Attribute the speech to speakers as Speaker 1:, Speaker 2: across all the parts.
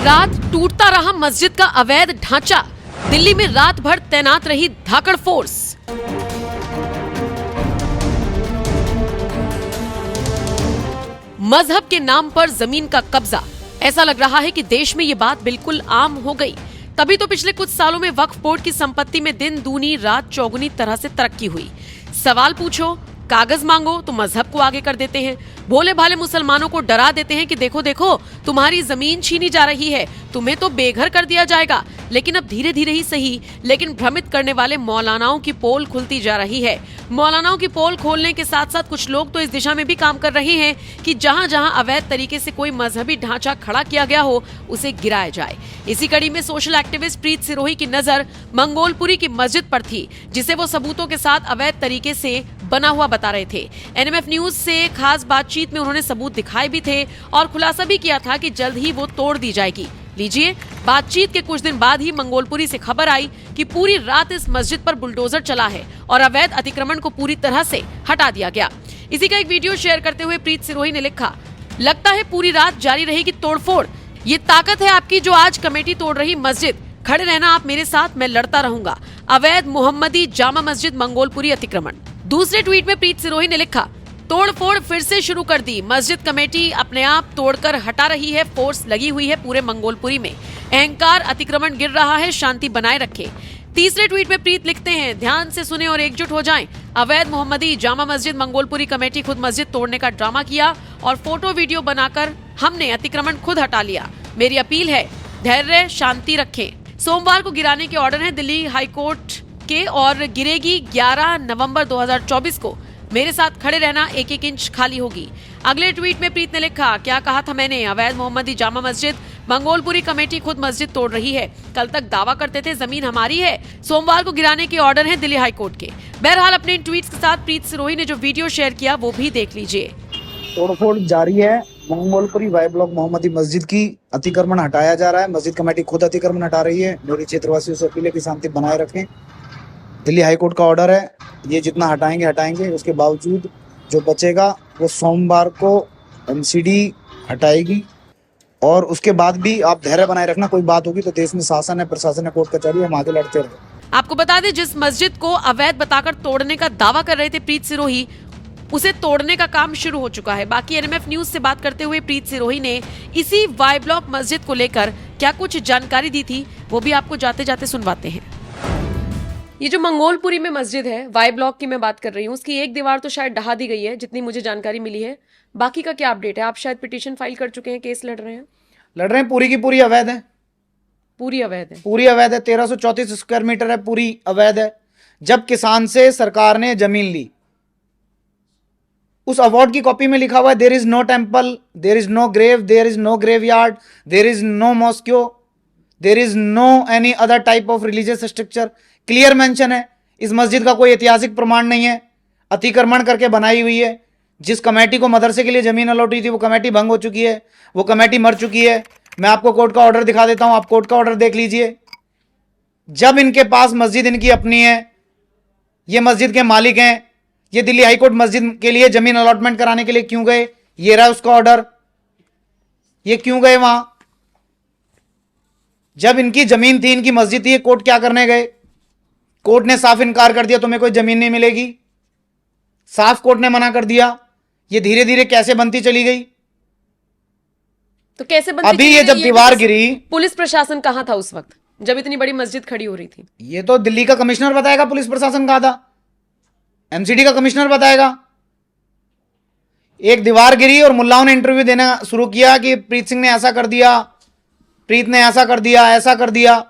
Speaker 1: रात टूटता रहा मस्जिद का अवैध ढांचा। दिल्ली में रात भर तैनात रही धाकड़ फोर्स। मजहब के नाम पर जमीन का कब्जा। ऐसा लग रहा है कि देश में ये बात बिल्कुल आम हो गई। तभी तो पिछले कुछ सालों में वक्फ बोर्ड की संपत्ति में दिन दूनी रात चौगुनी तरह से तरक्की हुई। सवाल पूछो, कागज मांगो तो मजहब को आगे कर देते हैं। भोले भाले मुसलमानों को डरा देते हैं कि देखो देखो तुम्हारी जमीन छीनी जा रही है, तुम्हें तो बेघर कर दिया जाएगा। लेकिन अब धीरे धीरे ही सही, लेकिन भ्रमित करने वाले मौलानाओं की पोल खुलती जा रही है। मौलानाओं की पोल खोलने के साथ साथ कुछ लोग तो इस दिशा में भी काम कर रहे हैं कि जहां जहां अवैध तरीके से कोई मजहबी ढांचा खड़ा किया गया हो उसे गिराया जाए। इसी कड़ी में सोशल एक्टिविस्ट प्रीत सिरोही की नजर मंगोलपुरी की मस्जिद पर थी, जिसे वो सबूतों के साथ अवैध तरीके से बना हुआ बता रहे थे। एनएमएफ न्यूज से खास बातचीत में उन्होंने सबूत दिखाए भी थे और खुलासा भी किया था कि जल्द ही वो तोड़ दी जाएगी। लीजिए, बातचीत के कुछ दिन बाद ही मंगोलपुरी से खबर आई कि पूरी रात इस मस्जिद पर बुलडोजर चला है और अवैध अतिक्रमण को पूरी तरह से हटा दिया गया। इसी का एक वीडियो शेयर करते हुए प्रीत सिरोही ने लिखा, लगता है पूरी रात जारी रहेगी तोड़फोड़। ये ताकत है आपकी जो आज कमेटी तोड़ रही मस्जिद। खड़े रहना आप मेरे साथ, मैं लड़ता रहूंगा। अवैध मोहम्मदी जामा मस्जिद मंगोलपुरी अतिक्रमण। दूसरे ट्वीट में प्रीत सिरोही ने लिखा, तोड़फोड़ फिर से शुरू कर दी। मस्जिद कमेटी अपने आप तोड़कर हटा रही है, फोर्स लगी हुई है पूरे मंगोलपुरी में। अहंकार अतिक्रमण गिर रहा है, शांति बनाए रखें। तीसरे ट्वीट में प्रीत लिखते हैं, ध्यान से सुने और एकजुट हो जाएं। अवैध मोहम्मदी जामा मस्जिद मंगोलपुरी कमेटी खुद मस्जिद तोड़ने का ड्रामा किया और फोटो वीडियो बनाकर हमने अतिक्रमण खुद हटा लिया। मेरी अपील है, धैर्य शांति रखें। सोमवार को गिराने के ऑर्डर है दिल्ली हाईकोर्ट के और गिरेगी 11 नवंबर 2024 को। मेरे साथ खड़े रहना, एक एक इंच खाली होगी। अगले ट्वीट में प्रीत ने लिखा, क्या कहा था मैंने, अवैध मोहम्मदी जामा मस्जिद मंगोलपुरी कमेटी खुद मस्जिद तोड़ रही है। कल तक दावा करते थे जमीन हमारी है। सोमवार को गिराने के ऑर्डर हैं दिल्ली हाईकोर्ट के। बहरहाल अपने इन ट्वीट्स के साथ प्रीत सिरोही ने जो वीडियो शेयर किया वो भी देख लीजिए।
Speaker 2: तोड़फोड़ जारी है। मंगोलपुरी वाई ब्लॉक मोहम्मदी मस्जिद की अतिक्रमण हटाया जा रहा है। मस्जिद कमेटी खुद अतिक्रमण हटा रही है। मेरी क्षेत्रवासियों से अपील है कि शांति बनाए रखें। दिल्ली हाईकोर्ट का ऑर्डर है, ये जितना हटाएंगे। उसके बावजूद जो बचेगा वो सोमवार को एमसीडी हटाएगी और उसके बाद भी आप धैर्य बनाए रखना। कोई बात होगी तो देश में शासन है, प्रशासन है, कोर्ट कचहरी है, हम आगे लड़ते रहे।
Speaker 1: आपको बता दें, जिस मस्जिद को अवैध बताकर तोड़ने का दावा कर रहे थे प्रीत सिरोही, उसे तोड़ने का काम शुरू हो चुका है। बाकी एनएमएफ न्यूज से बात करते हुए प्रीत सिरोही ने इसी वाई ब्लॉक मस्जिद को लेकर क्या कुछ जानकारी दी थी वो भी आपको जाते जाते सुनवाते हैं। ये जो मंगोलपुरी में मस्जिद है, वाई ब्लॉक की मैं बात कर रही हूँ, उसकी एक दीवार तो शायद ढहा दी गई है जितनी मुझे जानकारी मिली है। बाकी का क्या अपडेट है? आप शायद पिटीशन फाइल कर चुके हैं, केस लड़ रहे हैं।
Speaker 2: पूरी की पूरी अवैध है।
Speaker 1: पूरी अवैध है।
Speaker 2: पूरी अवैध है। 1334 स्क्वायर मीटर है, पूरी अवैध है। जब किसान से सरकार ने जमीन ली, उस अवार्ड की कॉपी में लिखा हुआ है, there is no temple, there is no grave, there is no graveyard, there is no mosque, there is no any other type of religious structure. Clear mention है। इस मस्जिद का कोई ऐतिहासिक प्रमाण नहीं है, अतिक्रमण करके बनाई हुई है। जिस कमेटी को मदरसे के लिए जमीन अलॉट हुई थी वो कमेटी भंग हो चुकी है, वो कमेटी मर चुकी है। मैं आपको कोर्ट का ऑर्डर दिखा देता हूं, आप कोर्ट का ऑर्डर देख लीजिए। जब इनके पास मस्जिद इनकी अपनी है, ये मस्जिद के मालिक हैं, ये दिल्ली हाईकोर्ट मस्जिद के लिए जमीन अलॉटमेंट कराने के लिए क्यों गए? ये रहा उसका ऑर्डर। ये क्यों गए वहां? जब इनकी जमीन थी, इनकी मस्जिद थी, कोर्ट क्या करने गए? कोर्ट ने साफ इनकार कर दिया, तुम्हें कोई जमीन नहीं मिलेगी। साफ कोर्ट ने मना कर दिया। ये धीरे धीरे कैसे बनती चली गई?
Speaker 1: तो कैसे बनती
Speaker 2: अभी ये जब दीवार गिरी,
Speaker 1: पुलिस प्रशासन कहां था उस वक्त जब इतनी बड़ी मस्जिद खड़ी हो रही थी?
Speaker 2: ये तो दिल्ली का कमिश्नर बताएगा पुलिस प्रशासन कहां था। एमसीडी का कमिश्नर बताएगा। एक दीवार गिरी और मुल्लाओं ने इंटरव्यू देना शुरू किया कि प्रीत सिंह ने ऐसा कर दिया, प्रीत ने ऐसा कर दिया, ऐसा कर दिया।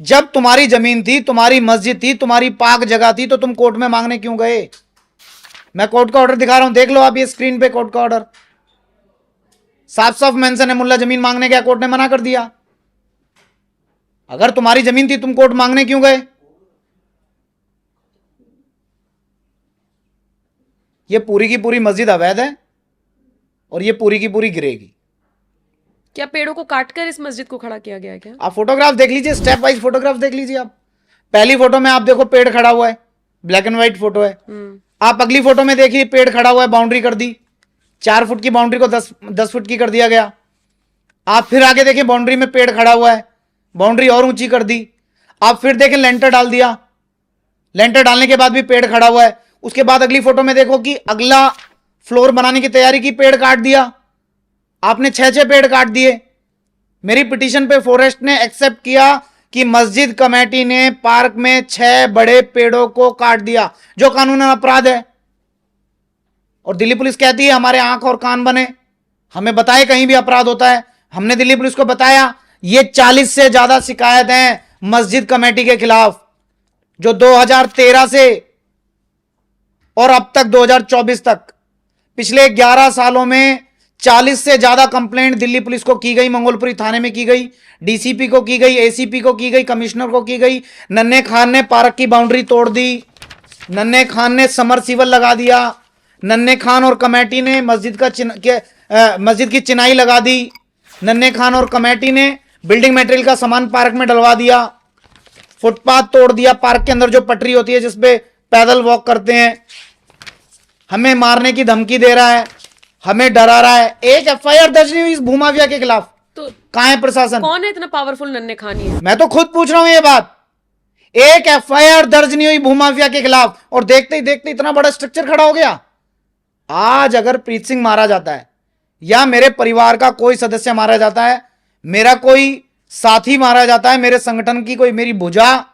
Speaker 2: जब तुम्हारी जमीन थी, तुम्हारी मस्जिद थी, तुम्हारी पाक जगह थी, तो तुम कोर्ट में मांगने क्यों गए? मैं कोर्ट का ऑर्डर दिखा रहा हूं, देख लो आप ये स्क्रीन पे कोर्ट का ऑर्डर। साफ साफ मेंशन है, मुल्ला जमीन मांगने गया, कोर्ट ने मना कर दिया। अगर तुम्हारी जमीन थी, तुम कोर्ट मांगने क्यों गए? ये पूरी की पूरी मस्जिद अवैध है और ये पूरी की पूरी गिरेगी।
Speaker 1: क्या पेड़ों को काटकर इस मस्जिद को खड़ा किया गया है क्या?
Speaker 2: आप फोटोग्राफ देख लीजिए, स्टेप वाइज फोटोग्राफ देख लीजिए। आप पहली फोटो में आप देखो पेड़ खड़ा हुआ है, ब्लैक एंड व्हाइट फोटो है। आप अगली फोटो में देखिए, पेड़ खड़ा हुआ है, बाउंड्री कर दी, 4 फुट की बाउंड्री को 10 फुट की कर दिया गया। आप फिर आगे देखें बाउंड्री में पेड़ खड़ा हुआ है, बाउंड्री और ऊंची कर दी। आप फिर देखें लेंटर डाल दिया, लेंटर डालने के बाद भी पेड़ खड़ा हुआ है। उसके बाद अगली फोटो में देखो कि अगला फ्लोर बनाने की तैयारी की, पेड़ काट दिया आपने, 6 पेड़ काट दिए। मेरी पिटीशन पे फॉरेस्ट ने एक्सेप्ट किया कि मस्जिद कमेटी ने पार्क में 6 बड़े पेड़ों को काट दिया, जो कानूनन अपराध है। और दिल्ली पुलिस कहती है हमारे आंख और कान बने, हमें बताए कहीं भी अपराध होता है। हमने दिल्ली पुलिस को बताया ये 40 से ज्यादा शिकायत हैं मस्जिद कमेटी के खिलाफ, जो 2013 से और अब तक 2024 तक पिछले 11 सालों में 40 से ज्यादा कंप्लेंट दिल्ली पुलिस को की गई, मंगोलपुरी थाने में की गई, डीसीपी को की गई, एसीपी को की गई, कमिश्नर को की गई। नन्हे खान ने पार्क की बाउंड्री तोड़ दी, नन्हे खान ने समरसीबल लगा दिया, नन्हे खान और कमेटी ने मस्जिद की चिनाई लगा दी, नन्हे खान और कमेटी ने बिल्डिंग मटेरियल का सामान पार्क में डलवा दिया, फुटपाथ तोड़ दिया, पार्क के अंदर जो पटरी होती है जिसपे पैदल वॉक करते हैं। हमें मारने की धमकी दे रहा है, हमें डरा रहा है। एक एफआईआर दर्ज नहीं हुई इस भूमाफिया के खिलाफ, तो कहां है प्रशासन?
Speaker 1: कौन है इतना पावरफुल नन्हे खान? है
Speaker 2: मैं तो खुद पूछ रहा हूं ये बात। एक एफआईआर दर्ज नहीं हुई भूमाफिया के खिलाफ, और देखते ही देखते इतना बड़ा स्ट्रक्चर खड़ा हो गया। आज अगर प्रीत सिंह मारा जाता है या मेरे परिवार का कोई सदस्य मारा जाता है, मेरा कोई साथी मारा जाता है, मेरे संगठन की कोई मेरी भुजा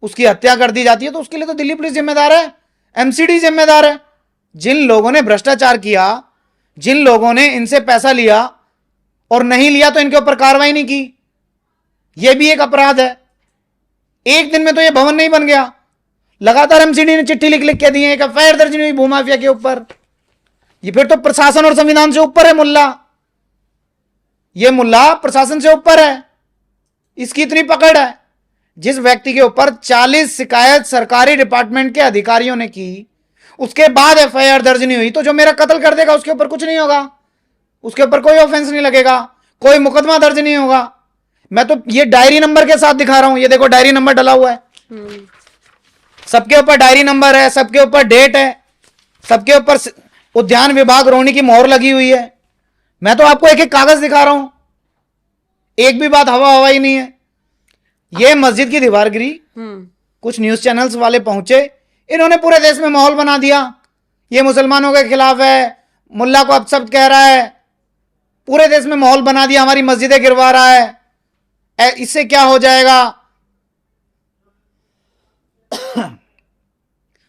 Speaker 2: उसकी हत्या कर दी जाती है, तो उसके लिए तो दिल्ली पुलिस जिम्मेदार है, एमसीडी जिम्मेदार है। जिन लोगों ने भ्रष्टाचार किया, जिन लोगों ने इनसे पैसा लिया और नहीं लिया तो इनके ऊपर कार्रवाई नहीं की, यह भी एक अपराध है। एक दिन में तो यह भवन नहीं बन गया, लगातार एमसीडी ने चिट्ठी लिख लिख के दी है, एक एफआईआर दर्ज नहीं हुई भूमाफिया के ऊपर। ये फिर तो प्रशासन और संविधान से ऊपर है मुल्ला, ये मुल्ला प्रशासन से ऊपर है, इसकी इतनी पकड़ है। जिस व्यक्ति के ऊपर 40 शिकायत सरकारी डिपार्टमेंट के अधिकारियों ने की, उसके बाद एफआईआर दर्ज नहीं हुई, तो जो मेरा कत्ल कर देगा उसके ऊपर कुछ नहीं होगा, उसके ऊपर कोई ऑफेंस नहीं लगेगा, कोई मुकदमा दर्ज नहीं होगा। मैं तो ये डायरी नंबर के साथ दिखा रहा हूं, ये देखो डायरी नंबर डला हुआ है, सबके ऊपर डायरी नंबर है, सबके ऊपर डेट है, सबके ऊपर उद्यान विभाग रोहिणी की मोहर लगी हुई है। मैं तो आपको एक एक कागज दिखा रहा हूं, एक भी बात हवा हवा ही नहीं है। ये मस्जिद की दीवार गिरी, कुछ न्यूज चैनल्स वाले पहुंचे, इन्होंने पूरे देश में माहौल बना दिया, ये मुसलमानों के खिलाफ है, मुल्ला को अपशब्द कह रहा है, पूरे देश में माहौल बना दिया, हमारी मस्जिदें गिरवा रहा है, इससे क्या हो जाएगा।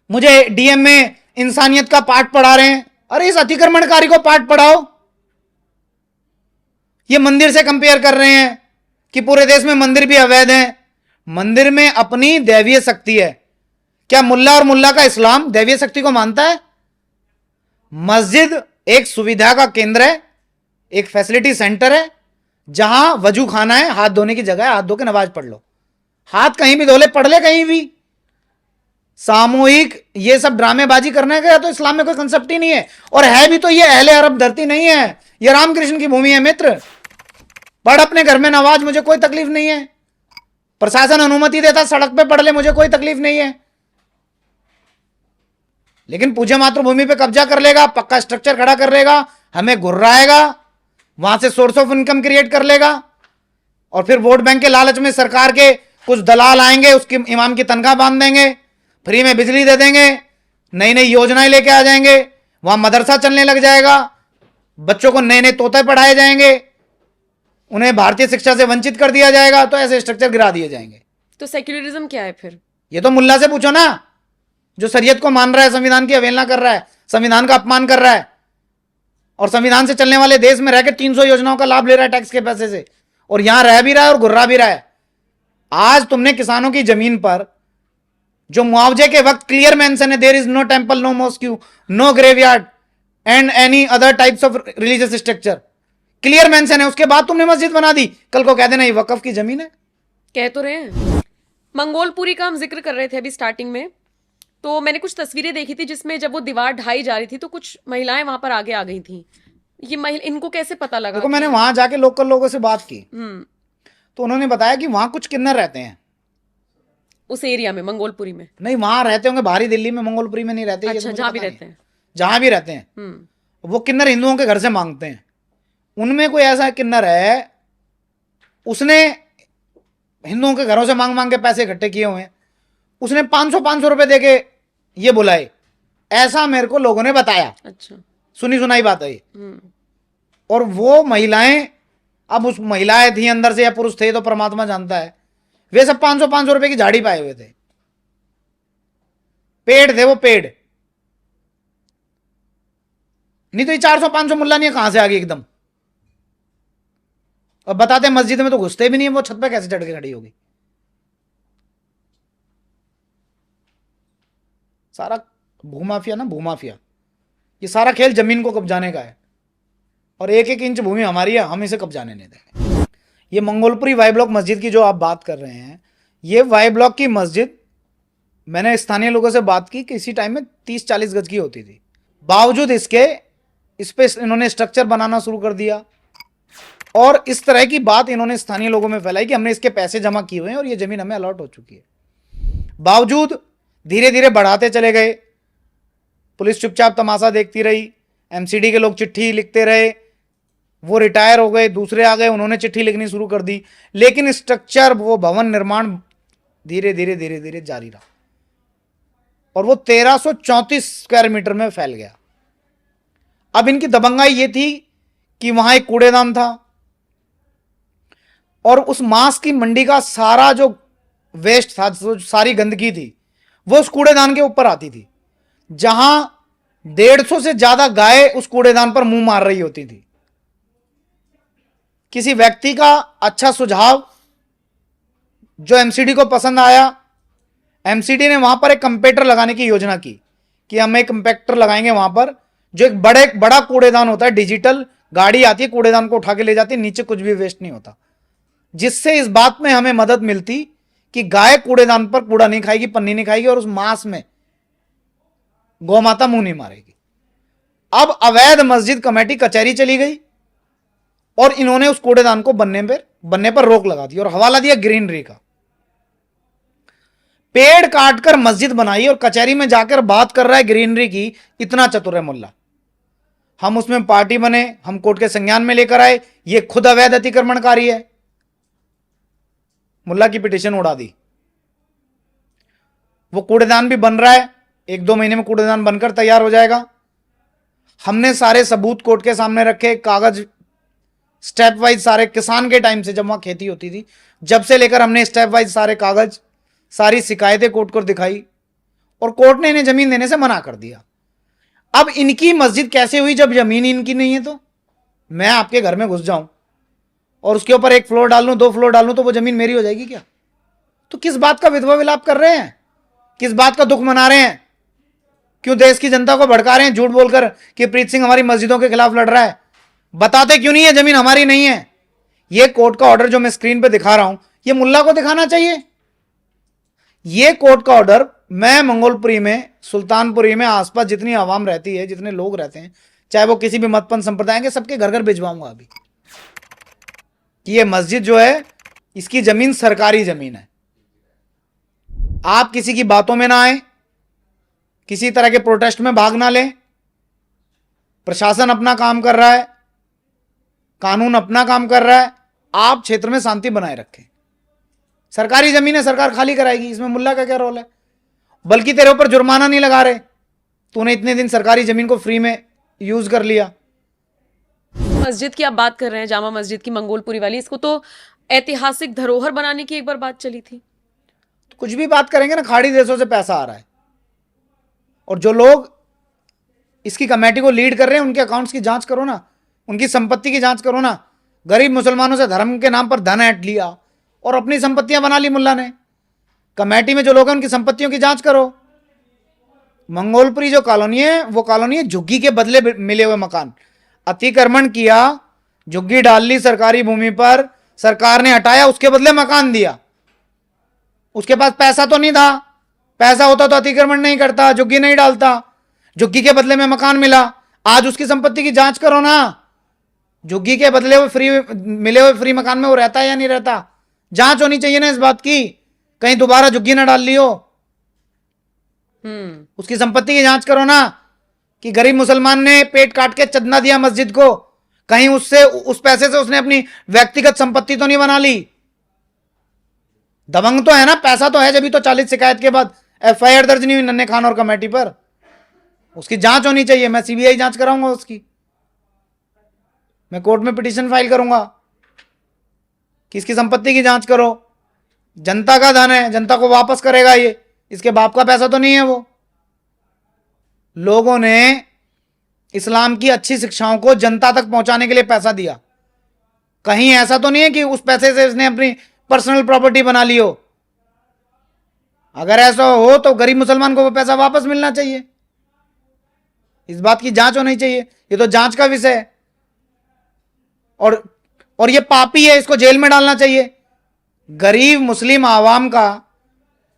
Speaker 2: मुझे डीएम में इंसानियत का पाठ पढ़ा रहे हैं, अरे इस अतिक्रमणकारी को पाठ पढ़ाओ। ये मंदिर से कंपेयर कर रहे हैं कि पूरे देश में मंदिर भी अवैध हैं। मंदिर में अपनी दैवीय शक्ति है, क्या मुल्ला और मुल्ला का इस्लाम दैवीय शक्ति को मानता है? मस्जिद एक सुविधा का केंद्र है, एक फैसिलिटी सेंटर है, जहां वजू खाना है, हाथ धोने की जगह है, हाथ धो के नमाज पढ़ लो, हाथ कहीं भी धो ले, पढ़ ले कहीं भी। सामूहिक ये सब ड्रामेबाजी करने का तो इस्लाम में कोई कंसेप्ट ही नहीं है, और है भी तो ये अहले अरब धरती नहीं है, ये रामकृष्ण की भूमि है मित्र। पढ़ अपने घर में नमाज, मुझे कोई तकलीफ नहीं है, प्रशासन अनुमति देता सड़क पे पढ़ ले, मुझे कोई तकलीफ नहीं है। लेकिन पूज्य मातृभूमि पे कब्जा कर लेगा, पक्का स्ट्रक्चर खड़ा कर लेगा, हमें घुर्राएगा, वहां से सोर्स ऑफ इनकम क्रिएट कर लेगा, और फिर वोट बैंक के लालच में सरकार के कुछ दलाल आएंगे, उसकी इमाम की तनख्वाह बांध देंगे, फ्री में बिजली दे देंगे, नई नई योजनाएं लेके आ जाएंगे, वहां मदरसा चलने लग जाएगा, बच्चों को नए नए तोते पढ़ाए जाएंगे, उन्हें भारतीय शिक्षा से वंचित कर दिया जाएगा, तो ऐसे स्ट्रक्चर गिरा दिए जाएंगे।
Speaker 1: तो सेक्युलरिज्म क्या है फिर? ये
Speaker 2: तो मुल्ला से पूछो ना, जो शरीयत को मान रहा है, संविधान की अवहेलना कर रहा है, संविधान का अपमान कर रहा है, और संविधान से चलने वाले देश में रहकर 300 योजनाओं का लाभ ले रहा है टैक्स के पैसे से, और यहां रह भी रहा है और घुर्रा भी रहा है। आज तुमने किसानों की जमीन पर जो मुआवजे के वक्त क्लियर मेंशन है, there is no temple, no mosque, no graveyard and any other types of religious structure, clear mention है, उसके बाद तुमने मस्जिद बना दी। कल को कह देना ये वक्फ की जमीन है।
Speaker 1: कह तो रहे हैं। मंगोलपुरी का हम जिक्र कर रहे थे अभी स्टार्टिंग में, तो मैंने कुछ तस्वीरें देखी थी जिसमें जब वो दीवार ढाई जा रही थी तो कुछ महिलाएं वहां पर आगे आ गई थी। ये इनको कैसे पता लगा?
Speaker 2: देखो, मैंने वहां जाके लोकल लोगों से बात की, तो उन्होंने बताया कि वहां कुछ किन्नर रहते हैं
Speaker 1: उस एरिया में, मंगोलपुरी में।
Speaker 2: नहीं, वहां रहते होंगे, बाहरी दिल्ली में, मंगोलपुरी में नहीं रहते।
Speaker 1: अच्छा, जहां भी रहते हैं,
Speaker 2: जहां भी रहते हैं, वो किन्नर हिंदुओं के घर से मांगते हैं, उनमें कोई ऐसा किन्नर है, उसने हिंदुओं के घरों से मांग मांग के पैसे इकट्ठे किए हुए हैं, उसने 500 रुपए देके ये बुलाए, ऐसा मेरे को लोगों ने बताया।
Speaker 1: अच्छा।
Speaker 2: सुनी सुनाई बात है ये। और वो महिलाएं, अब उस महिलाएं थी अंदर से या पुरुष थे तो परमात्मा जानता है, वे सब 500 रुपए की झाड़ी पाए हुए थे, पेड़ थे वो, पेड़। नहीं तो ये 400-500 मुल्ला नहीं कहां से आ गई एकदम। और बताते मस्जिद में तो घुसते भी नहीं है, वो छत पे कैसे चढ़ के खड़ी होगी। सारा भूमाफिया ना, भूमाफिया, ये सारा खेल जमीन को कब्जाने का है, और 1-1 इंच भूमि हमारी है, हम इसे कब्जाने नहीं देंगे। ये मंगोलपुरी वाई ब्लॉक मस्जिद की जो आप बात कर रहे हैं, ये वाई ब्लॉक की मस्जिद, मैंने स्थानीय लोगों से बात की कि इसी टाइम में 30-40 गज की होती थी। बावजूद इसके इस पे इन्होंने स्ट्रक्चर बनाना शुरू कर दिया, और इस तरह की बात इन्होंने स्थानीय लोगों में फैलाई कि हमने इसके पैसे जमा किए हुए हैं और ये जमीन हमें अलॉट हो चुकी है। बावजूद धीरे धीरे बढ़ाते चले गए, पुलिस चुपचाप तमाशा देखती रही, एमसीडी के लोग चिट्ठी लिखते रहे, वो रिटायर हो गए, दूसरे आ गए, उन्होंने चिट्ठी लिखनी शुरू कर दी, लेकिन स्ट्रक्चर, वो भवन निर्माण धीरे धीरे धीरे धीरे जारी रहा, और वो 1334 स्क्वायर मीटर में फैल गया। अब इनकी दबंगाई ये थी कि वहां एक कूड़ेदान था, और उस मांस की मंडी का सारा जो वेस्ट था, जो सारी गंदगी थी, वो उस कूड़ेदान के ऊपर आती थी, जहां 150 से ज्यादा गाय उस कूड़ेदान पर मुंह मार रही होती थी। किसी व्यक्ति का अच्छा सुझाव जो एमसीडी को पसंद आया, एमसीडी ने वहां पर एक कंपेक्टर लगाने की योजना की कि हम एक कंपेक्टर लगाएंगे वहां पर, जो एक बड़ा कूड़ेदान होता है, डिजिटल गाड़ी आती है, कूड़ेदान को उठा के ले जाती है, नीचे कुछ भी वेस्ट नहीं होता, जिससे इस बात में हमें मदद मिलती कि गाय कूड़ेदान पर कूड़ा नहीं खाएगी, पन्नी नहीं खाएगी, और उस मांस में गौ माता मुंह नहीं मारेगी। अब अवैध मस्जिद कमेटी कचहरी चली गई, और इन्होंने उस कूड़ेदान को बनने पर रोक लगा दी, और हवाला दिया ग्रीनरी का। पेड़ काटकर मस्जिद बनाई, और कचहरी में जाकर बात कर रहा है ग्रीनरी की। इतना चतुर है मुल्ला। हम उसमें पार्टी बने, हम कोर्ट के संज्ञान में लेकर आए, ये खुद अवैध अतिक्रमणकारी है, मुल्ला की पिटीशन उड़ा दी। वो कूड़ेदान भी बन रहा है, 1-2 महीने में कूड़ेदान बनकर तैयार हो जाएगा। हमने सारे सबूत कोर्ट के सामने रखे, कागज स्टेप वाइज, सारे किसान के टाइम से जब वहां खेती होती थी, जब से लेकर हमने स्टेप वाइज सारे कागज, सारी शिकायतें कोर्ट को दिखाई, और कोर्ट ने इन्हें जमीन देने से मना कर दिया। अब इनकी मस्जिद कैसे हुई जब जमीन इनकी नहीं है? तो मैं आपके घर में घुस जाऊं और उसके ऊपर 1 फ्लोर डाल लूं, 2 फ्लोर डाल लूं, तो वो जमीन मेरी हो जाएगी क्या? तो किस बात का विधवा विलाप कर रहे हैं? किस बात का दुख मना रहे हैं? क्यों देश की जनता को भड़का रहे हैं झूठ बोलकर कि प्रीत सिंह हमारी मस्जिदों के खिलाफ लड़ रहा है? बताते क्यों नहीं है जमीन हमारी नहीं है? ये कोर्ट का ऑर्डर जो मैं स्क्रीन पे दिखा रहा हूं, ये मुल्ला को दिखाना चाहिए। ये कोर्ट का ऑर्डर मैं मंगोलपुरी में, सुल्तानपुरी में, आसपास जितनी आवाम रहती है, जितने लोग रहते हैं, चाहे वो किसी भी मतपंथ संप्रदाय के, सबके घर घर भिजवाऊंगा अभी कि ये मस्जिद जो है, इसकी जमीन सरकारी जमीन है। आप किसी की बातों में ना आए, किसी तरह के प्रोटेस्ट में भाग ना लें। प्रशासन अपना काम कर रहा है, कानून अपना काम कर रहा है, आप क्षेत्र में शांति बनाए रखें। सरकारी जमीन है, सरकार खाली कराएगी, इसमें मुल्ला का क्या रोल है? बल्कि तेरे ऊपर जुर्माना नहीं लगा रहे, तूने इतने दिन सरकारी जमीन को फ्री में यूज कर लिया।
Speaker 1: मस्जिद की आप बात कर रहे हैं, जामा मस्जिद की, मंगोलपुरी वाली, इसको तो ऐतिहासिक धरोहर बनाने की एक बार बात चली थी।
Speaker 2: तो कुछ भी बात करेंगे ना, खाड़ी देशों से पैसा आ रहा है, और जो लोग इसकी कमेटी को लीड कर रहे हैं, उनके अकाउंट्स की जांच करो ना, उनकी संपत्ति की जांच करो ना। गरीब मुसलमानों से धर्म के नाम पर धन ऐंठ लिया और अपनी संपत्तियां बना ली मुल्ला ने। कमेटी में जो लोग हैं उनकी संपत्तियों की जांच करो। मंगोलपुरी जो कॉलोनी है, वो कॉलोनी है झुग्गी के बदले मिले हुए मकान। अतिक्रमण किया, झुग्गी डाल ली सरकारी भूमि पर, सरकार ने हटाया, उसके बदले मकान दिया। उसके पास पैसा तो नहीं था, पैसा होता तो अतिक्रमण नहीं करता, झुग्गी नहीं डालता, झुग्गी के बदले में मकान मिला। आज उसकी संपत्ति की जांच करो ना, झुग्गी के बदले हुए मिले हुए फ्री मकान में वो रहता है या नहीं रहता? जांच होनी चाहिए ना इस बात की, कहीं दोबारा झुग्गी ना डाल लियो। उसकी संपत्ति की जांच करो ना, कि गरीब मुसलमान ने पेट काट के चंदा दिया मस्जिद को, कहीं उससे उस पैसे से उसने अपनी व्यक्तिगत संपत्ति तो नहीं बना ली? दबंग तो है ना, पैसा तो है, जब भी तो 40 शिकायत के बाद एफआईआर दर्ज नहीं हुई नन्हे खान और कमेटी पर। उसकी जांच होनी चाहिए, मैं सीबीआई जांच कराऊंगा उसकी, मैं कोर्ट में पिटीशन फाइल करूंगा कि इसकी संपत्ति की जांच करो। जनता का धन है, जनता को वापस करेगा ये, इसके बाप का पैसा तो नहीं है वो। लोगों ने इस्लाम की अच्छी शिक्षाओं को जनता तक पहुंचाने के लिए पैसा दिया, कहीं ऐसा तो नहीं है कि उस पैसे से इसने अपनी पर्सनल प्रॉपर्टी बना ली हो। अगर ऐसा हो तो गरीब मुसलमान को वो पैसा वापस मिलना चाहिए, इस बात की जांच होनी चाहिए, ये तो जांच का विषय है। और ये पापी है, इसको जेल में डालना चाहिए। गरीब मुस्लिम आवाम का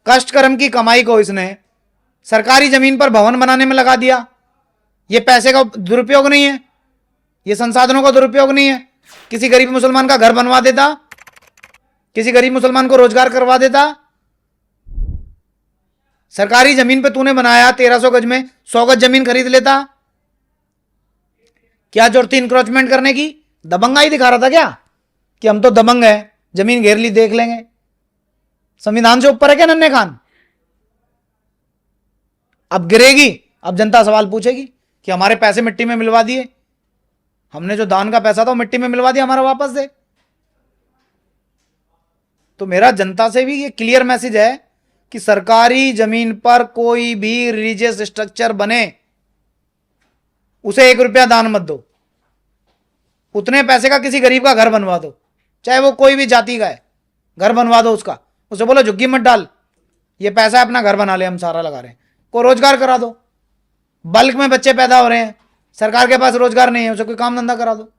Speaker 2: कष्ट कर्म की कमाई को इसने सरकारी जमीन पर भवन बनाने में लगा दिया। ये पैसे का दुरुपयोग नहीं है, ये संसाधनों का दुरुपयोग नहीं है। किसी गरीब मुसलमान का घर बनवा देता, किसी गरीब मुसलमान को रोजगार करवा देता। सरकारी जमीन पे तूने बनाया 1300 गज में, 100 गज जमीन खरीद लेता। क्या जरूरत थी इंक्रोचमेंट करने की? दबंगाई दिखा रहा था क्या कि हम तो दबंग हैं, जमीन घेर ली, देख लेंगे? संविधान से ऊपर है क्या नन्हे खान? अब गिरेगी, अब जनता सवाल पूछेगी कि हमारे पैसे मिट्टी में मिलवा दिए, हमने जो दान का पैसा था वो मिट्टी में मिलवा दिया, हमारा वापस दे। तो मेरा जनता से भी ये क्लियर मैसेज है कि सरकारी जमीन पर कोई भी रिलीजियस स्ट्रक्चर बने, उसे 1 रुपया दान मत दो, उतने पैसे का किसी गरीब का घर बनवा दो, चाहे वो कोई भी जाति का है, घर बनवा दो उसका। उसे बोलो झुग्गी मत डाल, ये पैसा अपना घर बना ले, हम सारा लगा रहे हैं। को रोजगार करा दो, बल्क में बच्चे पैदा हो रहे हैं, सरकार के पास रोजगार नहीं है, उसे कोई काम धंधा करा दो।